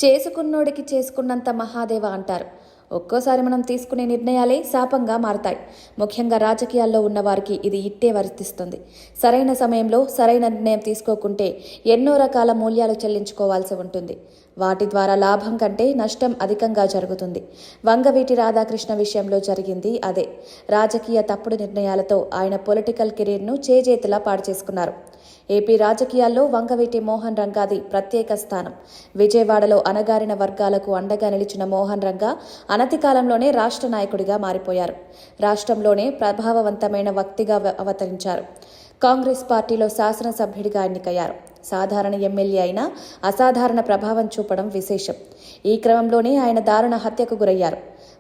చేసుకున్నోడికి చేసుకున్నంత మహాదేవ అంటారు. ఒక్కోసారి మనం తీసుకునే నిర్ణయాలే శాపంగా మారతాయి. ముఖ్యంగా రాజకీయాల్లో ఉన్నవారికి ఇది ఇట్టే వర్తిస్తుంది. సరైన సమయంలో సరైన నిర్ణయం తీసుకోకుంటే ఎన్నో రకాల మూల్యాలు చెల్లించుకోవాల్సి ఉంటుంది. వాటి ద్వారా లాభం కంటే నష్టం అధికంగా జరుగుతుంది. వంగవీటి రాధాకృష్ణ విషయంలో జరిగింది అదే. రాజకీయ తప్పుడు నిర్ణయాలతో ఆయన పొలిటికల్ కెరీర్ను చేజేతులా పాడు చేసుకున్నారు. ఏపీ రాజకీయాల్లో వంగవీటి మోహన్ రంగాది ప్రత్యేక స్థానం. విజయవాడలో అణగారిన వర్గాలకు అండగా నిలిచిన మోహన్ రంగా అనతి కాలంలోనే రాష్ట్ర నాయకుడిగా మారిపోయారు. రాష్ట్రంలోనే ప్రభావవంతమైన వ్యక్తిగా అవతరించారు. కాంగ్రెస్ పార్టీలో శాసనసభ్యుడిగా ఎన్నికయ్యారు. సాధారణ ఎమ్మెల్యే అయినా అసాధారణ ప్రభావం చూపడం విశేషం. ఈ క్రమంలోనే ఆయన దారుణ హత్యకు గురయ్యారు.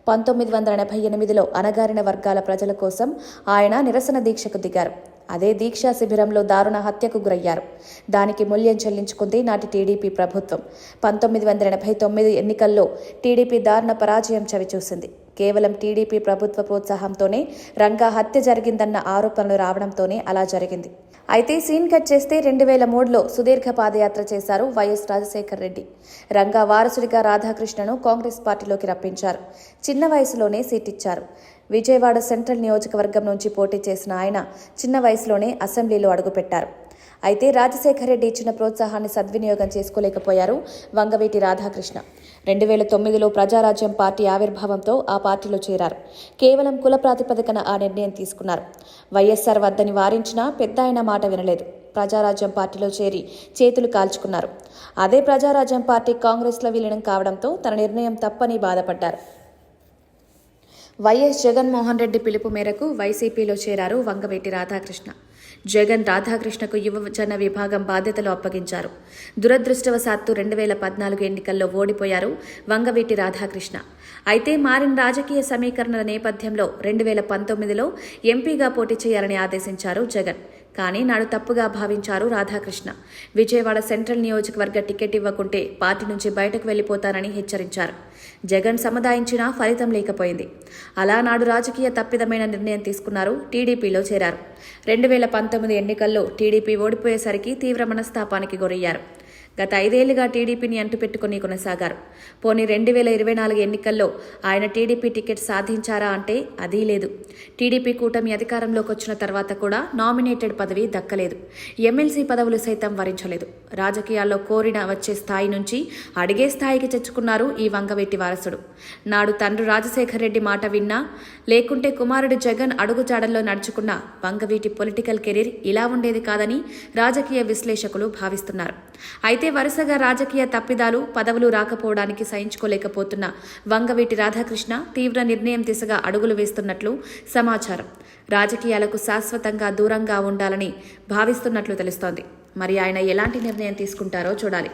1988లో అణగారిన వర్గాల ప్రజల కోసం ఆయన నిరసన దీక్షకు దిగారు. అదే దీక్షా శిబిరంలో దారుణ హత్యకు గురయ్యారు. దానికి మూల్యం చెల్లించుకుంది నాటి టీడీపీ ప్రభుత్వం. 1989 ఎన్నికల్లో టీడీపీ దారుణ పరాజయం చవిచూసింది. కేవలం టీడీపీ ప్రభుత్వ ప్రోత్సాహంతోనే రంగా హత్య జరిగిందన్న ఆరోపణలు రావడంతోనే అలా జరిగింది. అయితే సీన్ కట్ చేస్తే 2003లో సుదీర్ఘ పాదయాత్ర చేశారు వైఎస్ రాజశేఖర రెడ్డి. రంగా వారసుడిగా రాధాకృష్ణను కాంగ్రెస్ పార్టీలోకి రప్పించారు. చిన్న వయసులోనే సీటిచ్చారు. విజయవాడ సెంట్రల్ నియోజకవర్గం నుంచి పోటీ చేసిన ఆయన చిన్న వయసులోనే అసెంబ్లీలో అడుగుపెట్టారు. అయితే రాజశేఖర రెడ్డి ఇచ్చిన ప్రోత్సాహాన్ని సద్వినియోగం చేసుకోలేకపోయారు వంగవీటి రాధాకృష్ణ. 2009లో ప్రజారాజ్యం పార్టీ ఆవిర్భావంతో ఆ పార్టీలో చేరారు. కేవలం కుల ప్రాతిపదికన ఆ నిర్ణయం తీసుకున్నారు. వైఎస్ఆర్ వద్దని వారించినా పెద్దాయన మాట వినలేదు. ప్రజారాజ్యం పార్టీలో చేరి చేతులు కాల్చుకున్నారు. అదే ప్రజారాజ్యం పార్టీ కాంగ్రెస్లో విలీనం కావడంతో తన నిర్ణయం తప్పని బాధపడ్డారు. వైఎస్ జగన్మోహన్ రెడ్డి పిలుపు మేరకు వైసీపీలో చేరారు వంగవీటి రాధాకృష్ణ. జగన్ రాధాకృష్ణకు యువజన విభాగం బాధ్యతలు అప్పగించారు. దురదృష్టవశాత్తు 2014 ఎన్నికల్లో ఓడిపోయారు వంగవీటి రాధాకృష్ణ. అయితే మారిన రాజకీయ సమీకరణల నేపథ్యంలో 2019లో ఎంపీగా పోటీ చేయాలని ఆదేశించారు జగన్. కానీ నాడు తప్పుగా భావించారు రాధాకృష్ణ. విజయవాడ సెంట్రల్ నియోజకవర్గ టికెట్ ఇవ్వకుంటే పార్టీ నుంచి బయటకు వెళ్లిపోతానని హెచ్చరించారు. జగన్ సముదాయించినా ఫలితం లేకపోయింది. అలా నాడు రాజకీయ తప్పిదమైన నిర్ణయం తీసుకున్నారు. టీడీపీలో చేరారు. 2019 ఎన్నికల్లో టీడీపీ ఓడిపోయేసరికి తీవ్ర మనస్తాపానికి గురయ్యారు. గత 5 ఏళ్లుగా టీడీపీని అంటుపెట్టుకుని కొనసాగారు. పోనీ 2024 ఎన్నికల్లో ఆయన టీడీపీ టికెట్ సాధించారా అంటే అదీ లేదు. టీడీపీ కూటమి అధికారంలోకి వచ్చిన తర్వాత కూడా నామినేటెడ్ పదవి దక్కలేదు. ఎమ్మెల్సీ పదవులు సైతం వరించలేదు. రాజకీయాల్లో కోరిన వచ్చే స్థాయి నుంచి అడిగే స్థాయికి తెచ్చుకున్నారు ఈ వంగవీటి వారసుడు. నాడు తండ్రి రాజశేఖర రెడ్డి మాట విన్నా, లేకుంటే కుమారుడు జగన్ అడుగుజాడల్లో నడుచుకున్న వంగవీటి పొలిటికల్ కెరీర్ ఇలా ఉండేది కాదని రాజకీయ విశ్లేషకులు భావిస్తున్నారు. అయితే వరుసగా రాజకీయ తప్పిదాలు, పదవులు రాకపోవడానికి సహించుకోలేకపోతున్న వంగవీటి రాధాకృష్ణ తీవ్ర నిర్ణయం దిశగా అడుగులు వేస్తున్నట్లు సమాచారం. రాజకీయాలకు శాశ్వతంగా దూరంగా ఉండాలని భావిస్తున్నట్లు తెలుస్తోంది. మరి ఆయన ఎలాంటి నిర్ణయం తీసుకుంటారో చూడాలి.